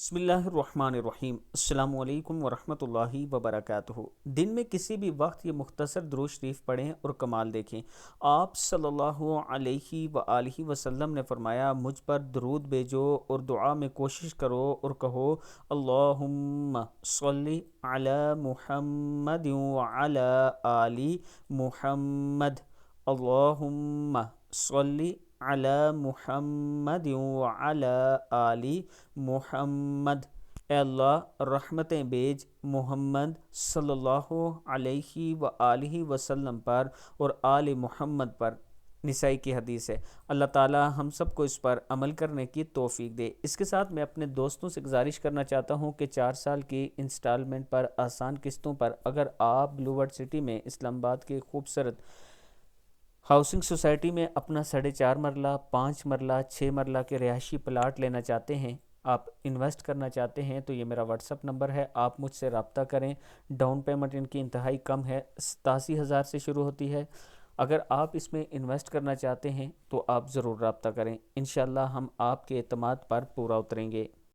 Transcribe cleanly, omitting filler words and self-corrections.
بسم اللہ الرحمن الرحیم۔ السلام علیکم ورحمۃ اللہ وبرکاتہ۔ دن میں کسی بھی وقت یہ مختصر درود شریف پڑھیں اور کمال دیکھیں۔ آپ صلی اللہ علیہ وآلہ وسلم نے فرمایا، مجھ پر درود بھیجو اور دعا میں کوشش کرو اور کہو اللہم صلی علی محمد وعلی آل محمد، اللہم صلی علی محمد وعلی آل محمد۔ اے اللہ رحمتیں بھیج محمد صلی اللہ علیہ وآلہ وسلم پر اور آل محمد پر۔ نسائی کی حدیث ہے۔ اللہ تعالی ہم سب کو اس پر عمل کرنے کی توفیق دے۔ اس کے ساتھ میں اپنے دوستوں سے گزارش کرنا چاہتا ہوں کہ 4 سال کی انسٹالمنٹ پر آسان قسطوں پر اگر آپ بلو ورڈ سٹی میں اسلام آباد کے خوبصورت ہاؤسنگ سوسائٹی میں اپنا 4.5 مرلہ 5 مرلہ 6 مرلہ کے رہائشی پلاٹ لینا چاہتے ہیں، آپ انویسٹ کرنا چاہتے ہیں، تو یہ میرا واٹس اپ نمبر ہے، آپ مجھ سے رابطہ کریں۔ ڈاؤن پیمنٹ ان کی انتہائی کم ہے، 87,000 سے شروع ہوتی ہے۔ اگر آپ اس میں انویسٹ کرنا چاہتے ہیں تو آپ ضرور رابطہ کریں، انشاءاللہ ہم آپ کے اعتماد پر پورا اتریں گے۔